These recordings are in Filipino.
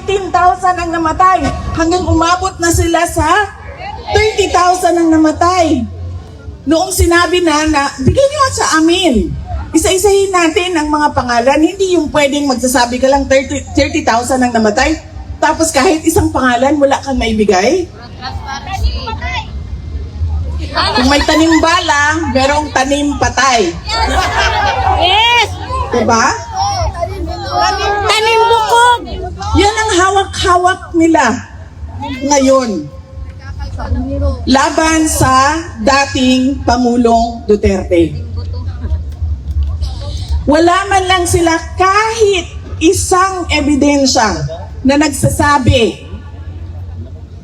19,000 ang namatay. Hanggang umabot na sila sa 30,000 ang namatay. Noong sinabi na bigyan nyo sa amin. Isa-isahin natin ang mga pangalan. Hindi yung pwedeng magsasabi ka lang 30,000 ang namatay. Tapos kahit isang pangalan, wala kang maibigay. Kung may tanim bala, merong tanim patay. Yes! Diba? Tanim bukog! Yan ang hawak-hawak nila ngayon. Laban sa dating Pangulong Duterte. Wala man lang sila kahit isang ebidensya na nagsasabi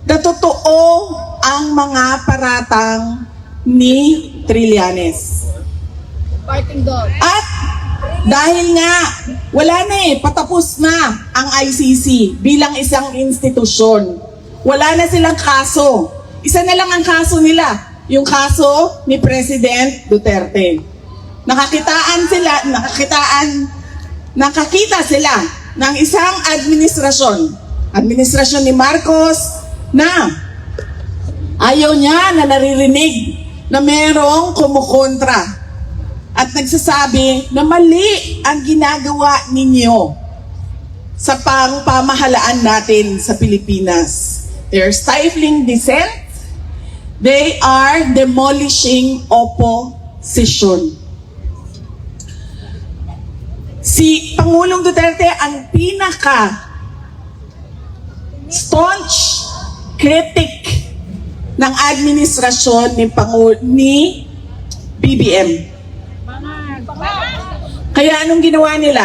na totoo ang mga paratang ni Trillanes. At dahil nga wala na patapos na ang ICC bilang isang institusyon. Wala na silang kaso. Isa na lang ang kaso nila, yung kaso ni President Duterte. Nakakita sila ng isang administrasyon ni Marcos na ayaw niya na naririnig na merong kumukontra at nagsasabi na mali ang ginagawa ninyo sa pamahalaan natin sa Pilipinas. They're stifling dissent. They are demolishing opposition. Si Pangulong Duterte ang staunch critic ng administrasyon ni BBM. Kaya anong ginawa nila?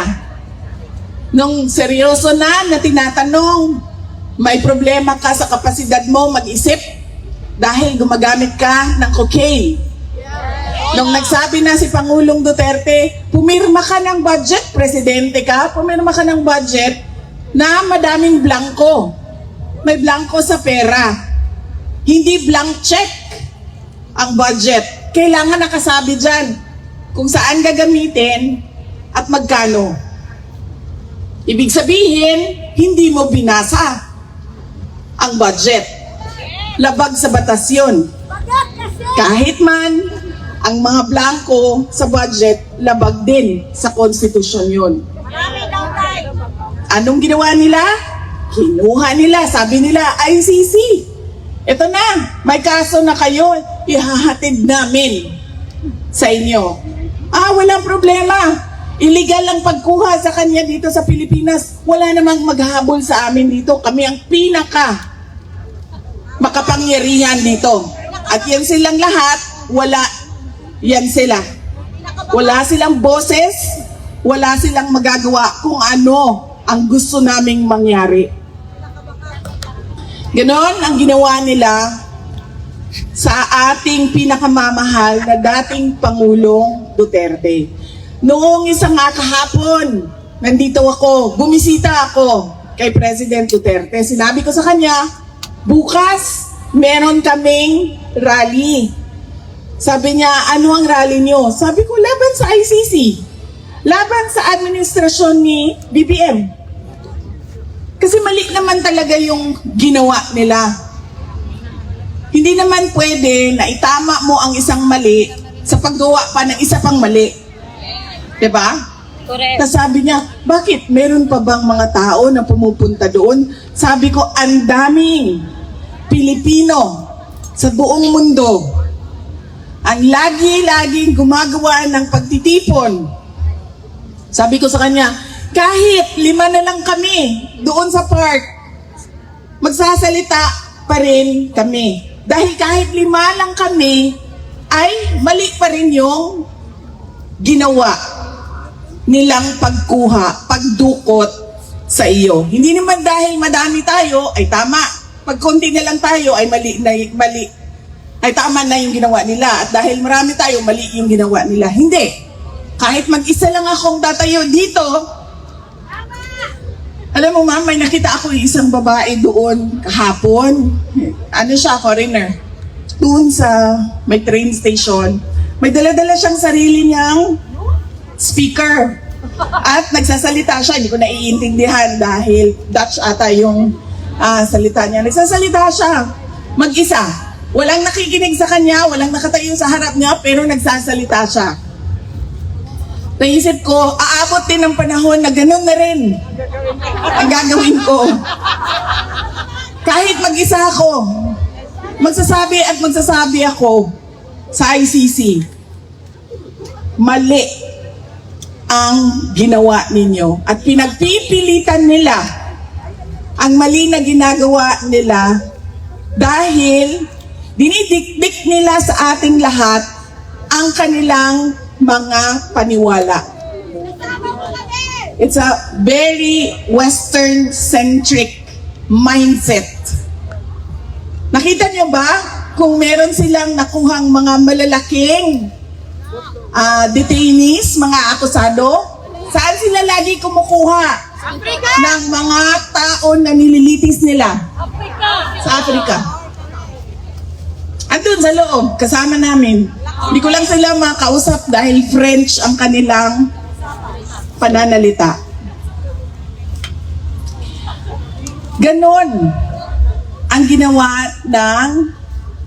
Nung seryoso na tinatanong, may problema ka sa kapasidad mo mag-isip dahil gumagamit ka ng cocaine. Nung nagsabi na si Pangulong Duterte, pumirma ka ng budget, presidente ka, pumirma ka ng budget na madaming blanco. May blanco sa pera. Hindi blank check ang budget. Kailangan nakasabi dyan kung saan gagamitin at magkano. Ibig sabihin, hindi mo binasa ang budget. Labag sa batas yun. Kahit man, ang mga blanco sa budget, labag din sa konstitusyon yun. Anong ginawa nila? Kinuha nila, sabi nila, ICC. Ito na, may kaso na kayo, ihahatid namin sa inyo. Walang problema. Illegal ang pagkuha sa kanya dito sa Pilipinas. Wala namang maghahabol sa amin dito. Kami ang makapangyarihan dito. At yan silang lahat, wala. Yan sila. Wala silang boses, wala silang magagawa kung ano ang gusto naming mangyari. Ganon ang ginawa nila sa ating pinakamamahal na dating Pangulong Duterte. Noong isang kahapon, nandito ako, bumisita ako kay President Duterte. Sinabi ko sa kanya, bukas meron kaming rally. Sabi niya, ano ang rally niyo? Sabi ko, laban sa ICC. Laban sa administrasyon ni BBM. Kasi mali naman talaga yung ginawa nila. Hindi naman pwede na itama mo ang isang mali sa paggawa pa ng isa pang mali. Diba? Correct. Tapos sabi niya, bakit? Meron pa bang mga tao na pumupunta doon? Sabi ko, ang daming Pilipino sa buong mundo ang laging gumagawa ng pagtitipon. Sabi ko sa kanya, kahit 5 na lang kami doon sa park, magsasalita pa rin kami. Dahil kahit 5 lang kami, ay mali pa rin yung ginawa nilang pagkuha, pagdukot sa iyo. Hindi naman dahil madami tayo, ay tama. Pag konti na lang tayo, ay mali. Ay tama na yung ginawa nila. At dahil marami tayo, mali yung ginawa nila. Hindi. Kahit mag-isa lang akong tatayo dito, alam mo ma'am, may nakita ako isang babae doon kahapon. Ano siya, foreigner. Doon sa may train station. May dala-dala siyang sarili niyang speaker. At nagsasalita siya, hindi ko naiintindihan dahil Dutch ata yung salita niya. Nagsasalita siya, mag-isa. Walang nakikinig sa kanya, walang nakatayo sa harap niya, pero nagsasalita siya. Naisip ko, aabot din ng panahon na ganun na rin ang gagawin ko. Kahit mag-isa ako, magsasabi ako sa ICC, mali ang ginawa ninyo at pinagpipilitan nila ang mali na ginagawa nila dahil dinidikdik nila sa ating lahat ang kanilang mga paniwala. It's a very Western-centric mindset. Nakita niyo ba kung meron silang nakuhang mga malalaking detainees, mga akusado? Saan sila lagi kumukuha ng mga tao na nililitis nila? Sa Africa. Andun sa loob, kasama namin. Hindi ko lang sila makausap dahil French ang kanilang pananalita. Ganon ang ginawa ng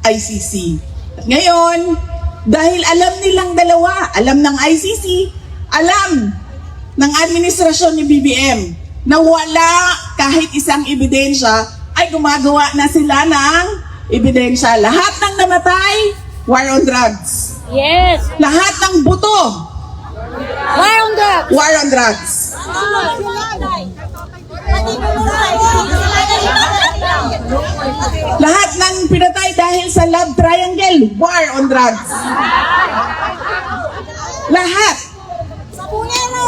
ICC. At ngayon, dahil alam nilang dalawa, alam ng ICC, alam ng administrasyon ni BBM na wala kahit isang ebidensya, ay gumagawa na sila ng ebidensya. Lahat ng namatay, war on drugs. Yes. Lahat ng buto, War on drugs. war on drugs. Lahat ng pinatay dahil sa love triangle, war on drugs. Lahat.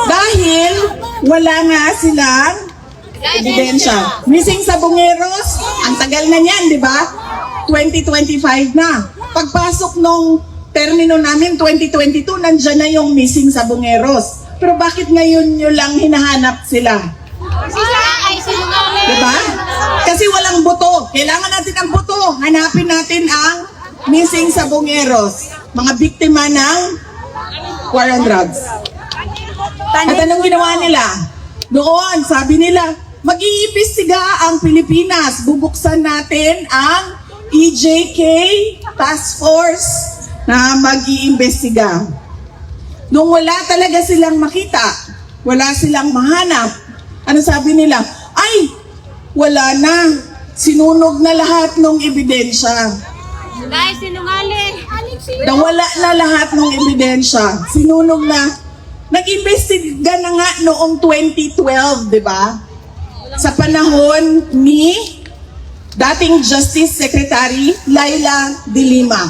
Dahil wala nga silang ebidensya. Missing sa Bungeros, ang tagal na niyan, di ba? 2025 na. Pagpasok nung termino namin, 2022, nandyan na yung missing sa Bungeros. Pero bakit ngayon nyo lang hinahanap sila? Diba? Kasi walang buto. Kailangan natin ang buto. Hanapin natin ang missing sa Bungeros. Mga biktima ng war on drugs. At anong ginawa nila? Doon, sabi nila, mag-iimbestiga ang Pilipinas. Bubuksan natin ang EJK Task Force na mag-iimbestiga. Nung wala talaga silang makita, wala silang mahanap, ano sabi nila? Ay, wala na. Sinunog na lahat ng ebidensya. Guys, sinungaling. Nawala na lahat ng ebidensya. Sinunog na. Nag-imbestiga na nga noong 2012, di ba? Sa panahon ni dating Justice Secretary Laila De Lima.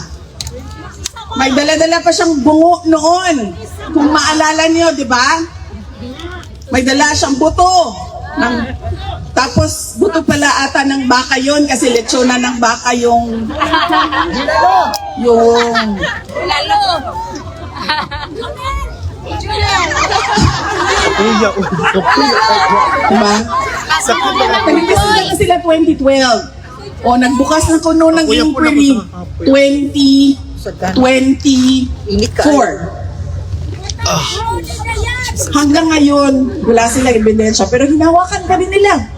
May dala-dala pa siyang bungo noon. Kung maalala niyo, di ba? May dala siyang buto. Tapos buto pala ata ng baka yon kasi lechona ng baka yung Lalo. diba? Nag-imbestiga na sila 2012. O nagbukas na kuno ng inquiry 2024. Hanggang ngayon, wala silang ebidensya. Pero hinawakan pa rin nila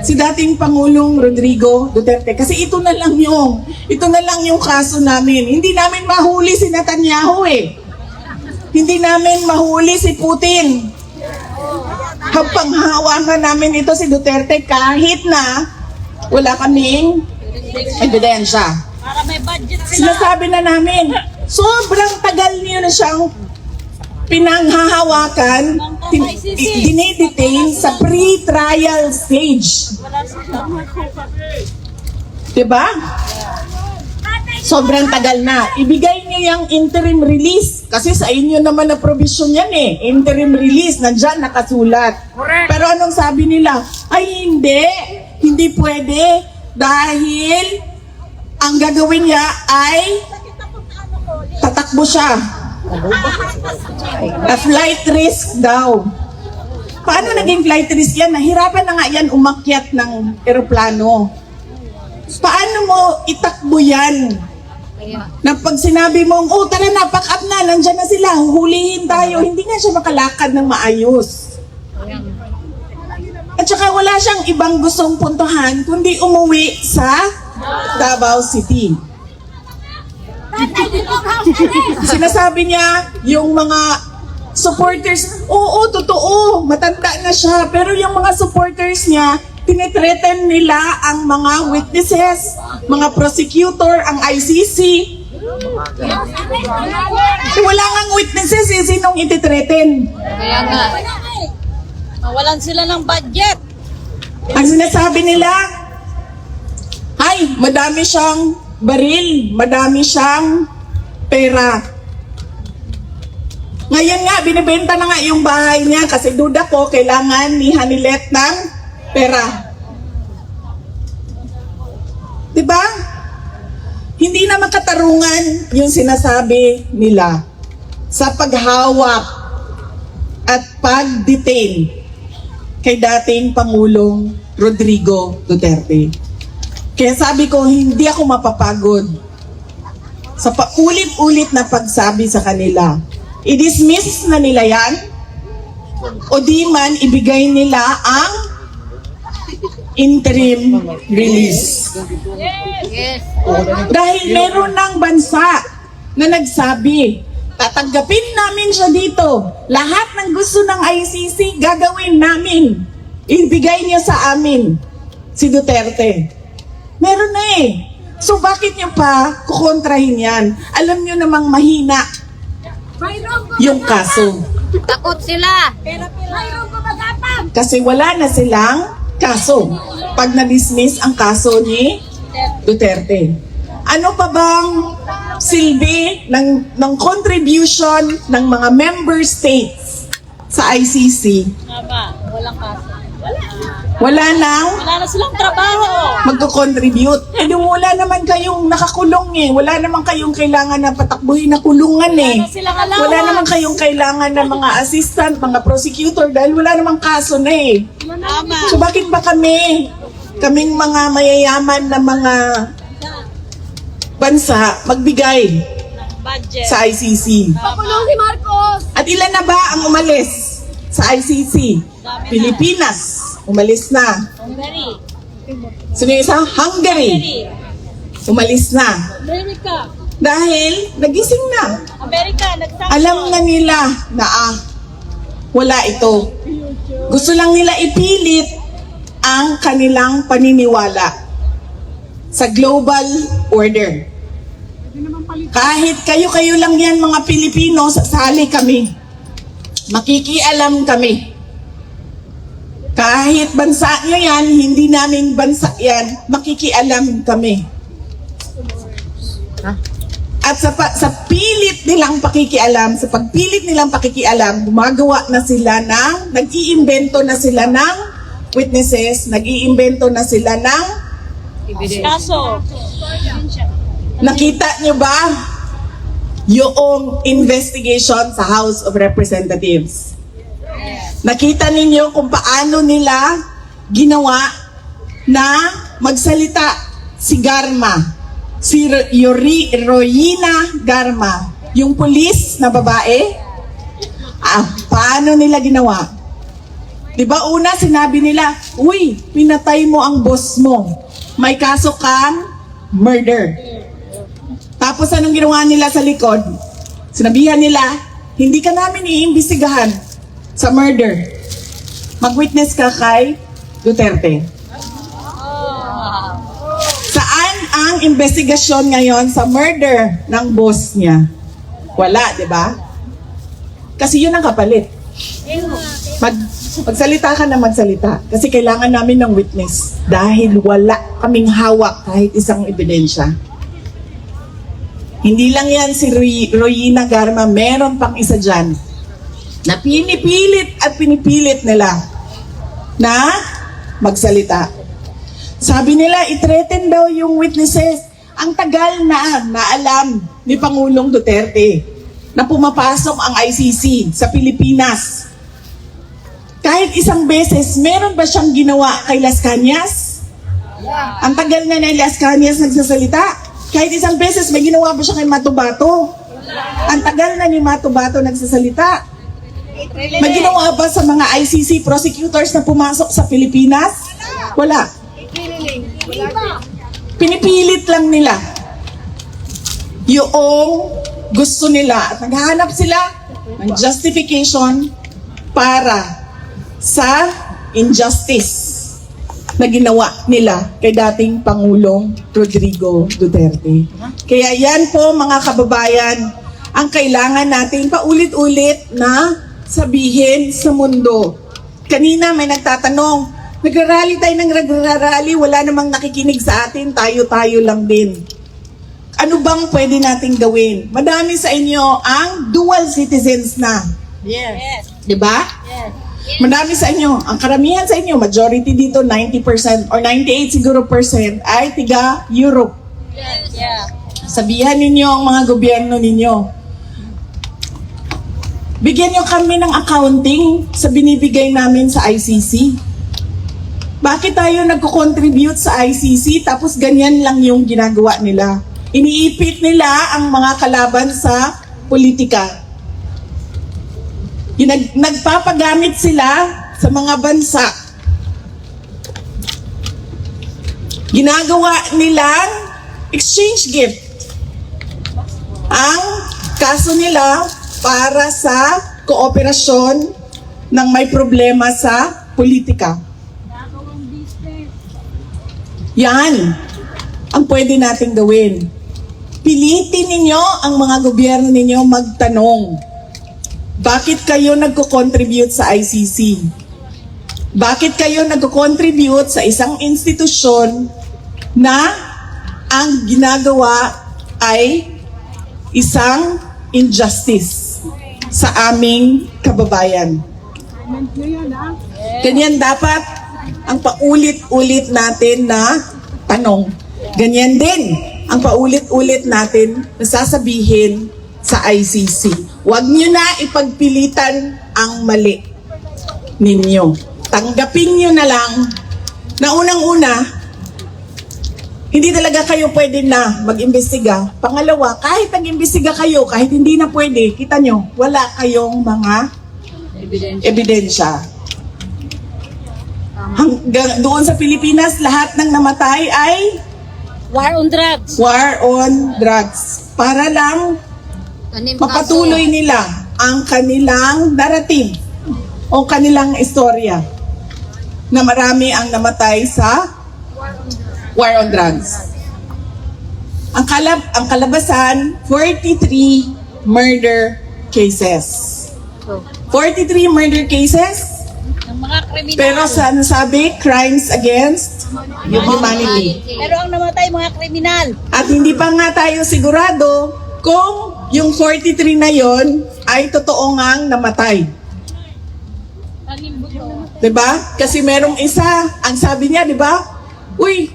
si dating Pangulong Rodrigo Duterte. Kasi ito na lang yung kaso namin. Hindi namin mahuli si Netanyahu eh. Hindi namin mahuli si Putin. Panghawakan namin ito si Duterte kahit na wala kaming ebidensya. Para may budget Sinasabi na namin, sobrang tagal niyo na siyang pinanghahawakan, dinidetain sa pre-trial stage. Diba? Sobrang tagal na. Ibigay niyo yung interim release. Kasi sa inyo naman na provision yan eh. Interim release, nandyan nakasulat. Pero anong sabi nila? Ay hindi. Hindi pwede. Dahil ang gagawin niya ay tatakbo siya. A flight risk daw. Paano naging flight risk yan? Nahirapan na nga yan umakyat ng eroplano. Paano mo itakbo yan Na pag sinabi mong, oh tara na, pack up na, nandyan na sila, huhulihin tayo, hindi nga siya makalakad ng maayos. At saka wala siyang ibang gustong puntuhan, kundi umuwi sa Davao City. Sinasabi niya, yung mga supporters, oo, totoo, matanda na siya, pero yung mga supporters niya, tinitreaten nila ang mga witnesses, mga prosecutor, ang ICC. Wala ngang witnesses, sinong ititreaten? Kaya nga. Mawalan sila ng budget. Ang sinasabi nila, ay, madami siyang baril, madami siyang pera. Ngayon nga, binibenta na nga yung bahay niya kasi duda ko, kailangan ni Hanilet ng pera. Diba? Hindi na makatarungan yung sinasabi nila sa paghawak at pag-detain kay dating Pangulong Rodrigo Duterte. Kaya sabi ko, hindi ako mapapagod sa paulit-ulit na pagsabi sa kanila. I-dismiss na nila yan o di man ibigay nila ang interim release. Yes. Dahil meron ng bansa na nagsabi, tatanggapin namin siya dito. Lahat ng gusto ng ICC, gagawin namin. Ibigay niya sa amin si Duterte. Meron na eh. So bakit niyo pa kukontrahin yan? Alam niyo namang mahina yung kaso. Takot sila. Kasi wala na silang kaso. Pag na-dismiss ang kaso ni Duterte. Ano pa bang silbi ng contribution ng mga member states sa ICC? Tama. Walang kaso. Wala nang Wala na silang trabaho. magko-contribute. Eh, di wala naman kayong nakakulong eh. Wala naman kayong kailangan na patakbuhin na kulungan eh. Wala na silang allowance. Wala naman kayong kailangan ng mga assistant, mga prosecutor dahil wala namang kaso na eh. Tama. So bakit ba kaming mga mayayaman na mga bansa magbigay Budget. sa ICC? Pakulong si Marcos. At ilan na ba ang umalis sa ICC? Pilipinas, umalis na. Hungary. Sino yung isa? Hungary, umalis na. America. Dahil nagising na. America. Nagsanction. Alam na nila na wala ito. Gusto lang nila ipilit ang kanilang paniniwala sa global order. Kahit kayo-kayo lang yan mga Pilipino, sasali kami. Makikialam kami. Kahit bansa nyo yan, hindi namin bansa yan, makikialam kami. At sa pilit nilang pakikialam, sa pagpilit nilang pakikialam, gumagawa na sila ng, nag-iimbento na sila ng witnesses, nag-iimbento na sila ng, Kaso. nakita nyo ba yung investigation sa House of Representatives? Nakita ninyo kung paano nila ginawa na magsalita si Garma, si Royina Garma, yung pulis na babae. Paano nila ginawa? Diba una sinabi nila, uy, pinatay mo ang boss mo. May kaso kang murder. Tapos anong ginawa nila sa likod? Sinabihan nila, hindi ka namin iimbestigahan sa murder. Mag-witness ka kay Duterte. Saan ang investigasyon ngayon sa murder ng boss niya? Wala, di ba? Kasi yun ang kapalit. Magsalita ka na magsalita. Kasi kailangan namin ng witness. Dahil wala kaming hawak kahit isang ebidensya. Hindi lang yan si Royina Garma, meron pang isa dyan na pinipilit nila na magsalita. Sabi nila, i-threaten daw yung witnesses. Ang tagal na alam ni Pangulong Duterte na pumapasok ang ICC sa Pilipinas. Kahit isang beses, meron ba siyang ginawa kay Las Cañas? Ang tagal na Las Cañas nagsasalita. Kahit isang beses, may ginawa ba siya kay Matubato? Ang tagal na ni Matubato nagsasalita. May ginawa ba sa mga ICC prosecutors na pumasok sa Pilipinas? Wala. Pinipilit lang nila yung gusto nila at naghahanap sila ng justification para sa injustice na ginawa nila kay dating Pangulong Rodrigo Duterte. Kaya yan po mga kababayan, ang kailangan natin paulit-ulit na sabihin sa mundo. Kanina may nagtatanong, nagrarally tayo ng nagrarally, wala namang nakikinig sa atin, tayo-tayo lang din. Ano bang pwede nating gawin? Madami sa inyo ang dual citizens na. Yes. Diba? Yes. Madami sa inyo, ang karamihan sa inyo, majority dito, 90% or 98 siguro percent ay tiga Europe. Yes. Yeah. Sabihan ninyo ang mga gobyerno ninyo. Bigyan nyo kami ng accounting sa binibigay namin sa ICC. Bakit tayo nagko-contribute sa ICC tapos ganyan lang yung ginagawa nila? Iniipit nila ang mga kalaban sa politika. Nagpapagamit sila sa mga bansa. Ginagawa nilang exchange gift. Ang kaso nila para sa kooperasyon ng may problema sa politika. Yan ang pwede nating gawin. Pilitin ninyo ang mga gobyerno ninyo magtanong. Bakit kayo nagko-contribute sa ICC? Bakit kayo nagko-contribute sa isang institusyon na ang ginagawa ay isang injustice sa aming kababayan? Ganyan dapat ang paulit-ulit natin na tanong. Ganyan din ang paulit-ulit natin na sasabihin sa ICC. Huwag nyo na ipagpilitan ang mali ninyo. Tanggapin nyo na lang na unang-una, hindi talaga kayo pwede na mag-imbestiga. Pangalawa, kahit nag-imbestiga kayo, kahit hindi na pwede, kita nyo, wala kayong mga ebidensya. Hanggang doon sa Pilipinas, lahat ng namatay ay War on drugs. war on drugs. Para lang mapatuloy nila ang kanilang narrative o kanilang istorya na marami ang namatay sa war on drugs. Ang kalabasan, 43 murder cases. 43 murder cases, Ng mga kriminal. pero sa nasabi, crimes against humanity. Pero ang namatay, mga kriminal. At hindi pa nga tayo sigurado kung yung 43 na yon ay totoo ngang namatay. Diba? Kasi merong isa, ang sabi niya, diba? Uy,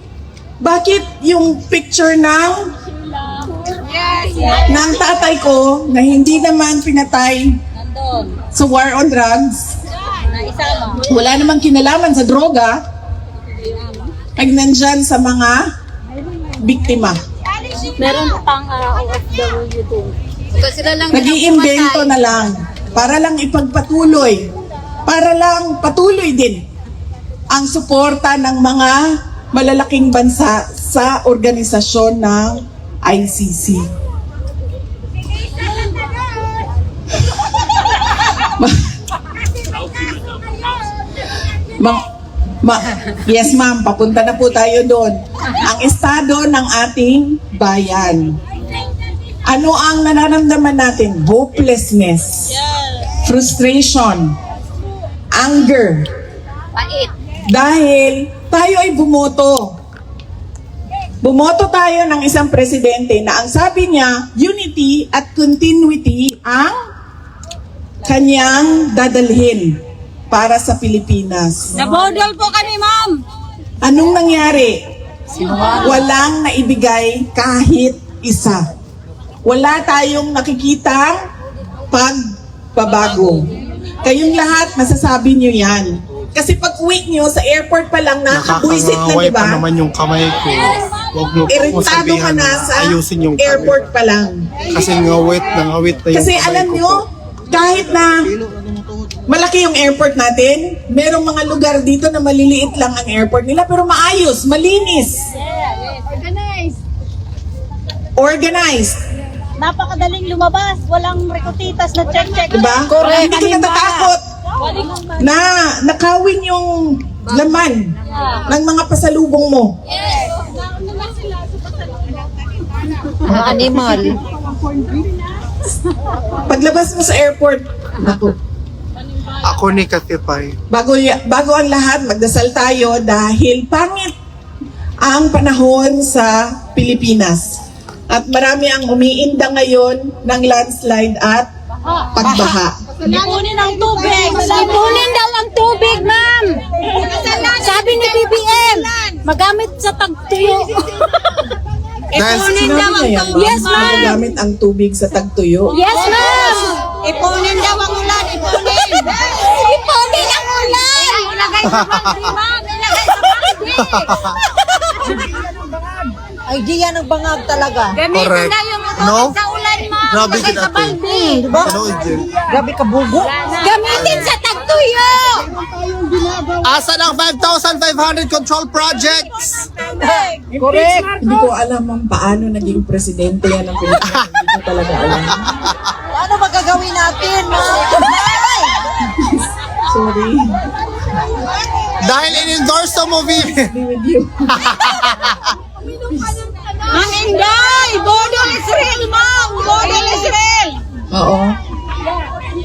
bakit yung picture ng tatay ko na hindi naman pinatay Nandun. sa war on drugs, Na isama. wala namang kinalaman sa droga, ay nandyan sa mga biktima. Meron pang OFW doon. Nag-iimbento na lang para lang ipagpatuloy, para lang patuloy din ang suporta ng mga malalaking bansa sa organisasyon ng ICC. Yes ma'am, papunta na po tayo doon. Ang estado ng ating bayan. Ano ang nararamdaman natin? Hopelessness, frustration, anger. Pait. Dahil tayo ay bumoto. Bumoto tayo ng isang presidente na ang sabi niya, unity at continuity ang kanyang dadalhin para sa Pilipinas. Nabodol po kami, ma'am. Anong nangyari? Walang naibigay kahit isa. Wala tayong nakikitang pagbabago. Kayong lahat, masasabi nyo yan. Kasi pag uwi nyo sa airport pa lang, nakakabwisit na, Nakakangaway diba? pa naman yung kamay ko. Huwag mo po Iritado ka sabihan na na sa ayusin yung airport pa lang. Kasi ngawit na yung Kasi kamay alam ko nyo, po. kahit na malaki yung airport natin, merong mga lugar dito na maliliit lang ang airport nila pero maayos, malinis, organized. Napakadaling lumabas. Walang rekutitas na check-check. Diba? Correct. Hindi ka natatakot na nakawin yung laman ng mga pasalubong mo. Mga animal. Paglabas mo sa airport, naku, Ako ni Katipay. bago ang lahat, magdasal tayo dahil pangit ang panahon sa Pilipinas. At marami ang umiinda ngayon ng landslide at pagbaha. Ipunin ang tubig. Ipunin daw ang tubig, ma'am. Sabi ni BBM, magamit sa tagtuyo. Sinabi na yan, ma'am, Yes, ma'am. magagamit ang tubig sa tagtuyo. Yes, ma'am. Ipunin daw ang ulan. Ipunin. Ipunin ang ulan. Ilagay sa pantry, ma'am. Ilagay sa pantry. Idea ng bangag talaga. Gamitin Correct. na yung No? sa ulan, ma'am. Grabe Ilagay din sa ate. balde. Diba? Ano, Jen? Grabe ka bugo. Gamitin sa tagtuyo. Asa ng 5,500 control projects? Correct. Hindi ko alam ang paano naging presidente yan ng Pilipinas. Hindi ko talaga alam. Ano magagawin natin, ma'am? Sorry. Dahil in-endorse sa movie. Be with you. Ma'am Inday! Bodol Israel, ma'am! Bodol Israel! Oo.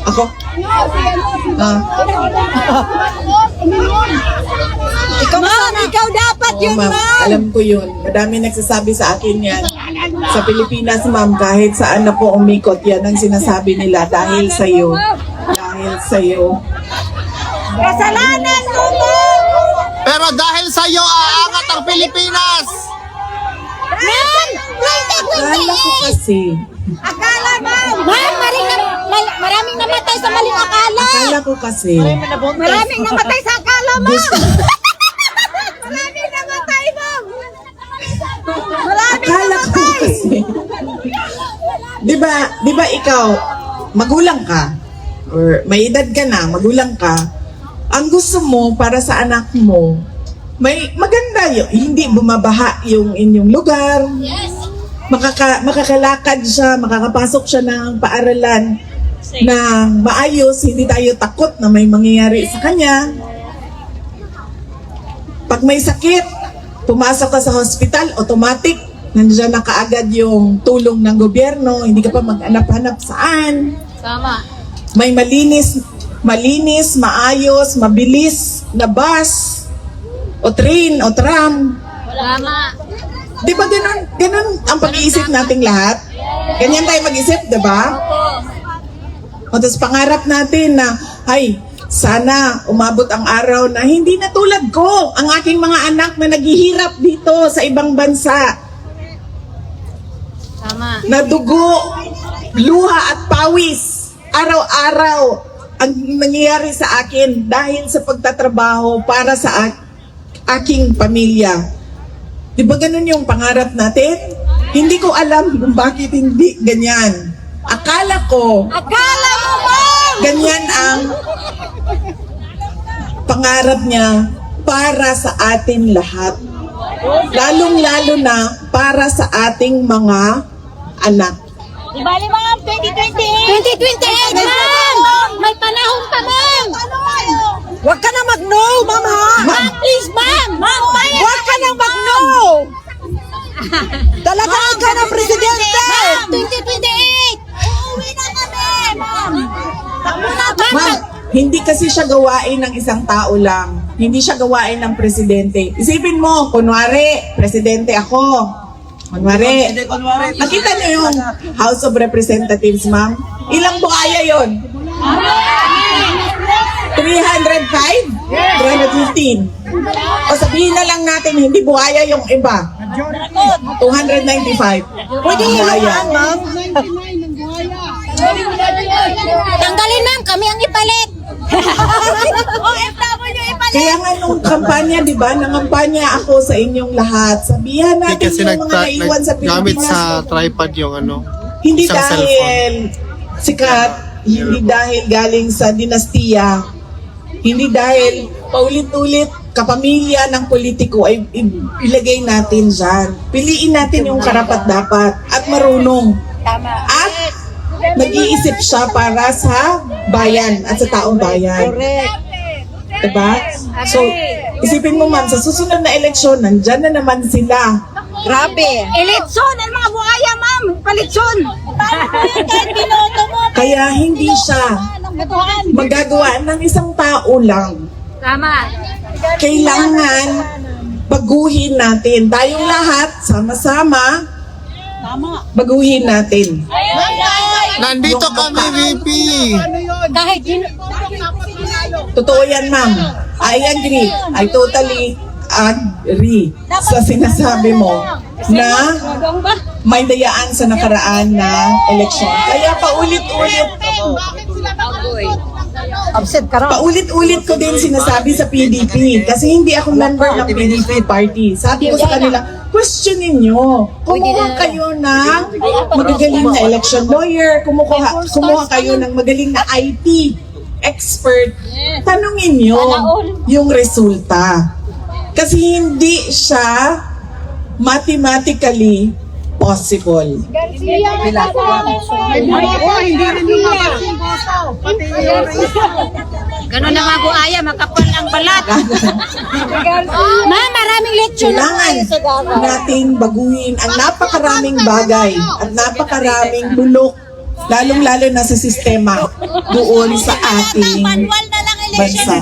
Ako? Ma'am, ikaw dapat Oo, ma'am. Alam ko yun. Madami nagsasabi sa akin yan. Sa Pilipinas, ma'am, kahit saan na po umikot, yan ang sinasabi nila dahil sa'yo. Dahil sa'yo. Kasalanan mo, ma'am! Pero dahil sa'yo, aangat ang Pilipinas. Ma'am, Akala ko kasi. Akala, ma'am! ma'am, maraming namatay sa maling akala. Akala ko kasi. Maraming namatay sa akala, ma'am! Gusto, Maraming namatay, ma'am! Maraming akala ko namatay! kasi. Di ba ikaw, magulang ka? Or may edad ka na, magulang ka. Ang gusto mo para sa anak mo, may maganda yun. Hindi bumabaha yung inyong lugar. Makakalakad siya, makakapasok siya ng paaralan na maayos, hindi tayo takot na may mangyayari sa kanya. Pag may sakit, pumasok ka sa hospital, automatic, nandiyan na kaagad yung tulong ng gobyerno, hindi ka pa mag-hanap-hanap saan. Tama. May malinis, maayos, mabilis na bus, o train, o tram. Tama. Di ba ganun ang pag-iisip nating lahat? Ganyan tayo mag-isip, di ba? O tapos pangarap natin na, ay, sana umabot ang araw na hindi na tulad ko, ang aking mga anak na naghihirap dito sa ibang bansa. Tama. Na dugo, luha at pawis, araw-araw ang nangyayari sa akin dahil sa pagtatrabaho para sa aking pamilya. Di ba ganun yung pangarap natin? Hindi ko alam kung bakit hindi ganyan. Akala ko, Akala mo, ma'am! ganyan ang pangarap niya para sa atin lahat. Lalong-lalo na para sa ating mga anak. Di bali, ma'am, 2028! 2028, ma'am. May panahon pa, ma'am. Huwag ka na mag-no, ma'am, ha? Ma'am, please, ma'am. Ma'am, Huwag ka na mag-no! Talaga ikaw na presidente! 2028. Uuwi na kami, ma'am! Ma'am, hindi kasi siya gawain ng isang tao lang. Hindi siya gawain ng presidente. Isipin mo, kunwari, presidente ako. Kunwari, nakita niyo yung House of Representatives, ma'am? Ilang buhaya yon? 305? 315? O sabihin na lang natin, hindi buhaya yung iba. 295. Pwede buhaya. hiluan, ma'am. Tanggalin, ma'am. Kami ang ipalit. OFW pa Kaya nga nung kampanya, di ba, nangampanya ako sa inyong lahat. Sabihan natin Kasi yung mga naiwan sa gamit Pilipinas. sa tripod yung ano. Hindi isang dahil sikat, hindi dahil galing sa dinastiya, hindi dahil paulit-ulit kapamilya ng politiko ay ilagay natin dyan. Piliin natin yung karapat-dapat at marunong. At nag-iisip siya para sa bayan at sa taong bayan. Diba? So, isipin mo ma'am, sa susunod na eleksyon, nandyan na naman sila. Grabe. Eleksyon, ang mga buhaya, ma'am. Palitson. Kahit binoto mo. Kaya hindi siya magagawa ng isang tao lang. Tama. Kailangan baguhin natin. Tayong lahat, sama-sama, baguhin natin. Nandito kami, VP. Kahit Totoo yan, ma'am. I agree. I totally agree sa sinasabi mo na may dayaan sa nakaraan na eleksyon. Kaya paulit-ulit, Upset ka raw. paulit-ulit ko din sinasabi sa PDP kasi hindi ako member ng PDP party. Sabi ko sa kanila, questionin nyo. Kumuha kayo ng magagaling na election lawyer, kumuha kayo ng magaling na IT expert. Tanungin nyo yung resulta. Kasi hindi siya mathematically possible. Ganun na mga buhaya, makapal ang balat. Ma'am, maraming lecture na Kailangan natin baguhin ang napakaraming bagay at napakaraming bulok, lalong-lalo na sa sistema doon sa ating bansa.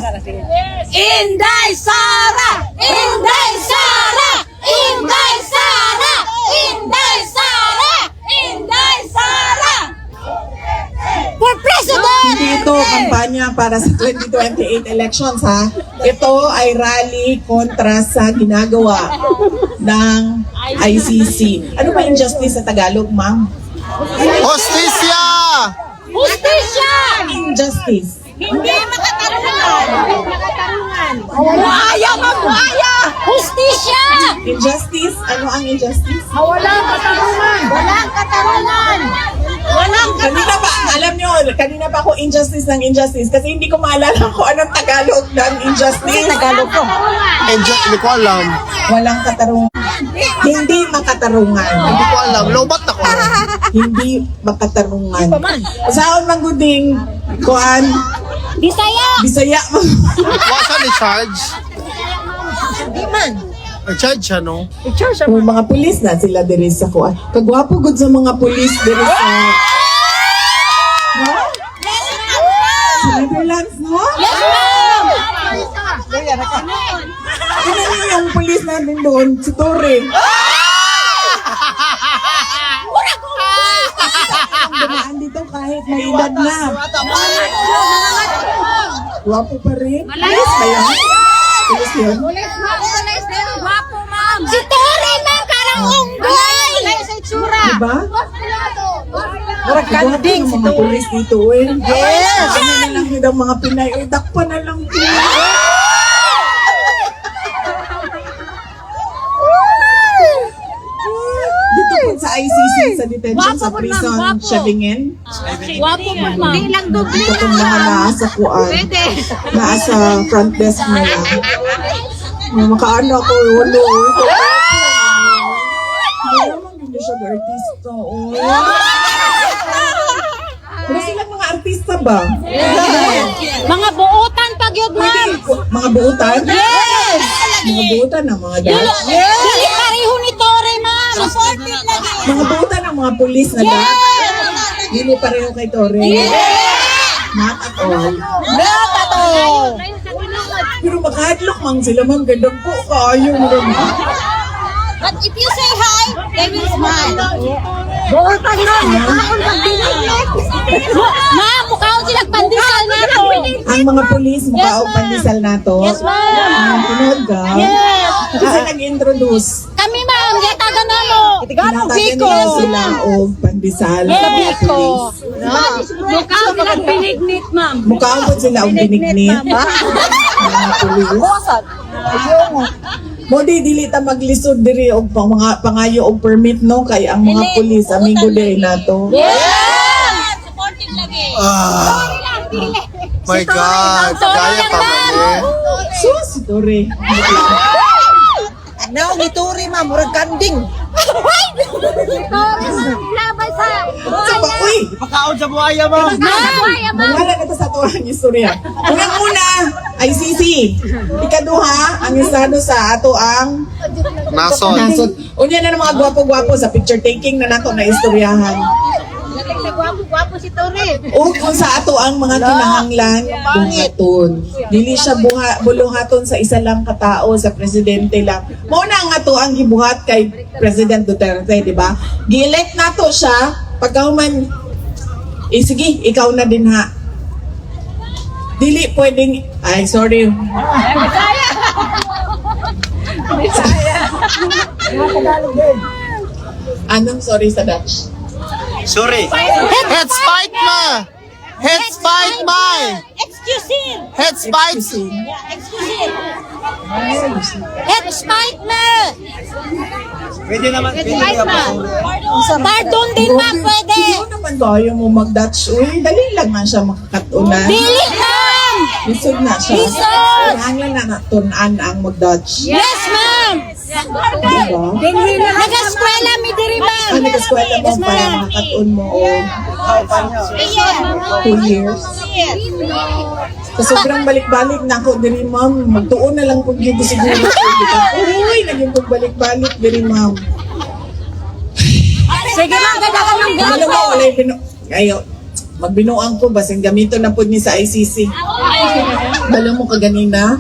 Inday Sara! Inday Sara! Inday Sara! Inday Sara! Inday Sara! for president! Hindi ito kampanya para sa 2028 elections ha. Ito ay rally kontra sa ginagawa ng ICC. Ano ba injustice sa Tagalog, ma'am? Hostisya! Justisya! Injustice. Hindi makatarungan! Buhaya mga buhaya! Justisya! Injustice? Ano ang injustice? Walang katarungan! Walang katarungan! Walang Kanina pa, alam nyo, kanina pa ako injustice ng injustice kasi hindi ko maalala kung anong Tagalog ng injustice. Tagalog ko. Hindi ko alam. Walang katarungan. Hindi makatarungan. Hindi ko alam. Lobat ako. Hindi makatarungan. Saan man guding kuan Bisaya! Bisaya mo. Wasa ni charge. Hindi man. Charge siya, no? Yung mga pulis na sila diri sa kuan. Kagwapo gud sa mga pulis diri sa no? Sa Netherlands, no? Yes, ma'am! Ano yung pulis natin doon? Si Torre. Dumaan dito kahit may edad na. Gwapo pa rin. Pulis ba yan? Pulis yun? Guwapo, ma'am! Si Tore, ma'am! Karang unggoy! Sa itsura! Diba? Murag kanding si Mga pulis dito eh. Yes! Ano na lang yun ang mga Pinay. Uy, dakpa na lang din. Dito po sa ICC, sa detention, sa prison, Siabingen. Wapo po, ma'am. Hindi lang doble. Ito itong mga naasa kuan. Pwede. Naasa front desk nila. Mga makaanak ko, walo. Hindi naman hindi siya artista. Oh. Pero silang mga artista ba? Mga buutan pag yun, ma'am! Mga buutan? Yes! Mga buutan ng mga dad. Dili pareho ni Tore, ma'am! Mga buutan ng mga pulis na dad. Hindi pareho kay Torre. Not at all. Not at all. Pero makahadlok man sila, ma'am. Gandang po kayo. But if you say hi, they will smile. Buutan na. Mukhaon pagbinig. Ma'am, mukhaon silang pandesal na to! Ang mga pulis, mukhaong pandesal na to. Yes, ma'am! Tinood ka? Yes! Kasi nag-introduce. Kami, ma'am! yatagan na mo. Itiganong Tinatagan Biko. nila sila o pandesal sa mga Biko. pulis. Mukha silang binignit, ma'am. Mukha ko sila o binignit. Mga pulis. Buwasan. Mo dili ta maglisod diri og mga pangayo og permit no kay ang mga pulis amigo diri nato. Supportive lagi. My God. Kaya pa man eh. Sus, dore. Naong ituri ma'am, murag kanding. Labay sa... Saba, uy! Pakaon sa buhaya mo. Wala na to sa tuwang istorya. Unang-una, ICC. Ikaduha, ang estado sa ato ang Nason. nasod. Unya na ng mga gwapo-gwapo sa picture taking na nato na istoryahan. Gwapo si Tori. O kung sa ato ang mga kinahanglan, buhaton. Dili siya buluhaton sa isa lang katao, sa presidente lang. Muna ang ato ang gibuhat kay President Duterte, di ba? Gi-elect nato siya, pagkahuman, sige, ikaw na din ha. Dili pwedeng, ay sorry. Anong sorry sa Dutch? Sorry. Head spite ma. Head spite ma. Excuse him. Head spite. Excuse him. Head spite na. Pwede naman. Pardon din, ma'am, pwede. Hindi naman kaya mo mag-Dutch. Uy, dali lang man siya makakatunan. Dili, ma'am. Lisod na siya. Lisod! Kailangan na natunan ang mag-Dutch. Yes, ma'am. Diba? Nag-eskwela mi diri, ma'am. Ang nag-eskwela mo para makakatun mo o 2 years. Sa sobrang balik-balik na ako diri, ma'am. Magtuon na lang kung hindi siguro. Uy, naging kong balik-balik diri, ma'am. Sige, ma'am, ganda ka ng Ano mo, wala yung Ayo, magbinuang ko, basing gamito na po ni sa ICC. Dala mo kaganina,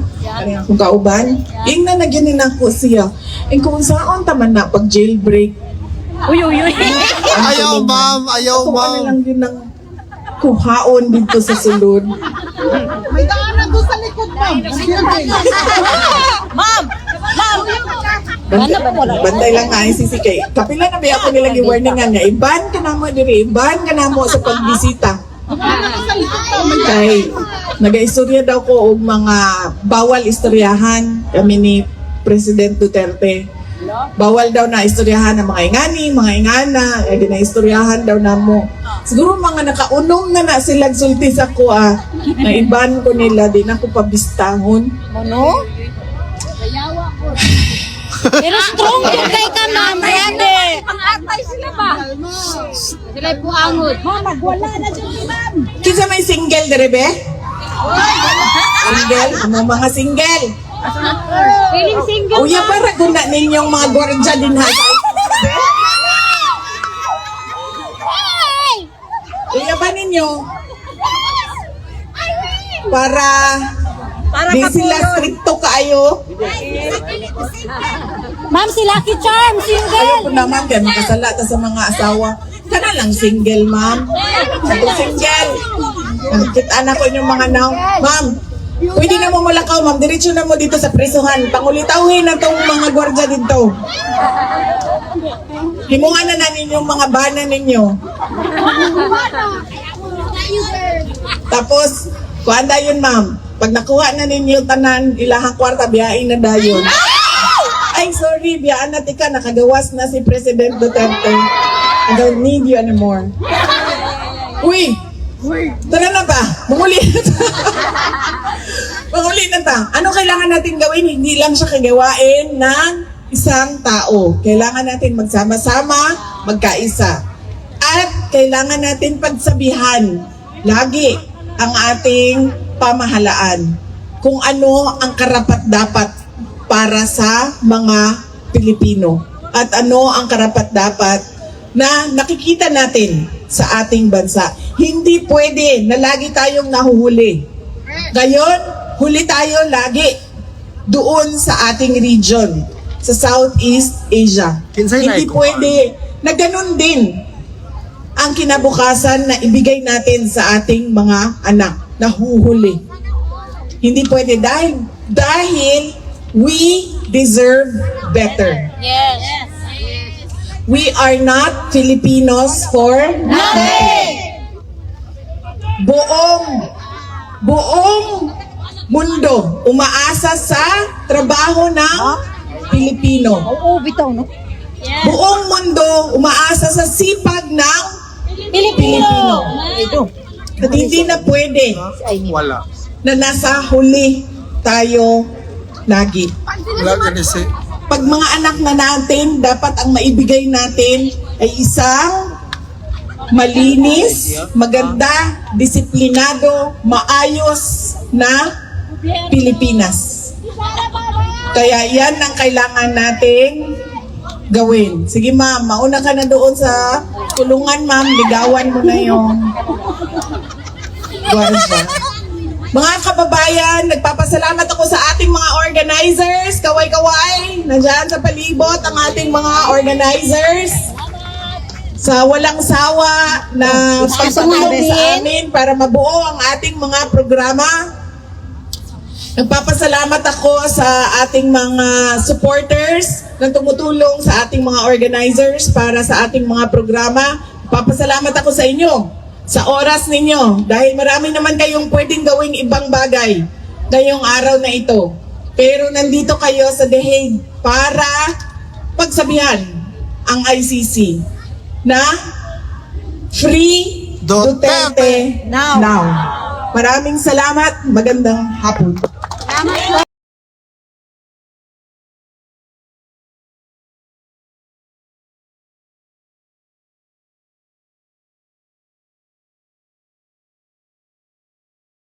kung kauban, yung na nagyanin ako siya. And kung saan taman na pag jailbreak. Ayaw ma'am. Ayaw Kung ano ma'am. lang yun ang kuhaon dito sa sulod. Ma'am! Ma'am! Bantay lang nga ICC kay. Kapila na ba ako nilang i-warningan nga, iban ka na mo diri, iban ka na mo sa pagbisita. Kay, nag-istorya daw ko og mga bawal istoryahan kami ni President Duterte. Bawal daw na istoryahan ng mga ingani, mga ingana, kaya ginaistoryahan daw na mo. Siguro mga nakaunom na sila sulti sa ko na iban ko nila, di na ko pabistahon. Ano? Pero strong yung kay ka, ma'am. Ready. Pang-atay sila ba? Sila'y puangod. Kinsa may single dere be? Single? Ano mga single? Feeling single. Uya para guna ninyong mga gwardiya din ha. Uya ba ninyo? Para di sila stricto kaayo. Ma'am, si Lucky Charm, Ayaw single. ko naman kaya makasala ta sa mga asawa. Kana lang single, ma'am. Ako single. Nakikita na ko inyong mga now. Ma'am, pwede na mo mulakaw, ma'am. Diretso na mo dito sa prisuhan. Pangulitawin na tong mga gwardya dito. Himungan na ninyong mga bana ninyo. Tapos, kuanda yun, ma'am. Pag nakuha na ninyo tanan, ilahang kwarta, biyain na dayon. Ay, sorry, biyaan na tika, nakagawas na si President Duterte. I don't need you anymore. Uy! Tara na ba? Manguli na ta. Manguli na ta. Ano kailangan natin gawin? Hindi lang siya kagawain ng isang tao. Kailangan natin magsama-sama, magkaisa. At kailangan natin pagsabihan lagi ang ating pamahalaan kung ano ang karapat-dapat para sa mga Pilipino at ano ang karapat-dapat na nakikita natin sa ating bansa. Hindi pwede na lagi tayong nahuhuli. Ngayon, huli tayo lagi doon sa ating region, sa Southeast Asia. Kinsay na Hindi ikaw? pwede na ganun din ang kinabukasan na ibigay natin sa ating mga anak na huhuli. Hindi pwede dahil we deserve better. Yes. We are not Filipinos for nothing. Buong mundo umaasa sa trabaho ng Pilipino. Oo, bitaw, no? Buong mundo umaasa sa sipag ng Pilipino. Ito. At hindi na pwede Wala. na nasa huli tayo lagi. Wala kasi. Pag mga anak na natin, dapat ang maibigay natin ay isang malinis, maganda, disiplinado, maayos na Pilipinas. Kaya yan ang kailangan nating gawin. Sige ma'am, mauna ka na doon sa kulungan ma'am, ligawan mo na yung gwardiya. Mga kababayan, nagpapasalamat ako sa ating mga organizers, kaway-kaway, nandyan sa palibot ang ating mga organizers sa walang sawa na pagpatuloy sa amin para mabuo ang ating mga programa. Nagpapasalamat ako sa ating mga supporters na tumutulong sa ating mga organizers para sa ating mga programa. Nagpapasalamat ako sa inyo, sa oras ninyo, dahil marami naman kayong pwedeng gawing ibang bagay ngayong araw na ito. Pero nandito kayo sa The Hague para pagsabihan ang ICC na Free Duterte Now. Now. Maraming salamat. Magandang hapon.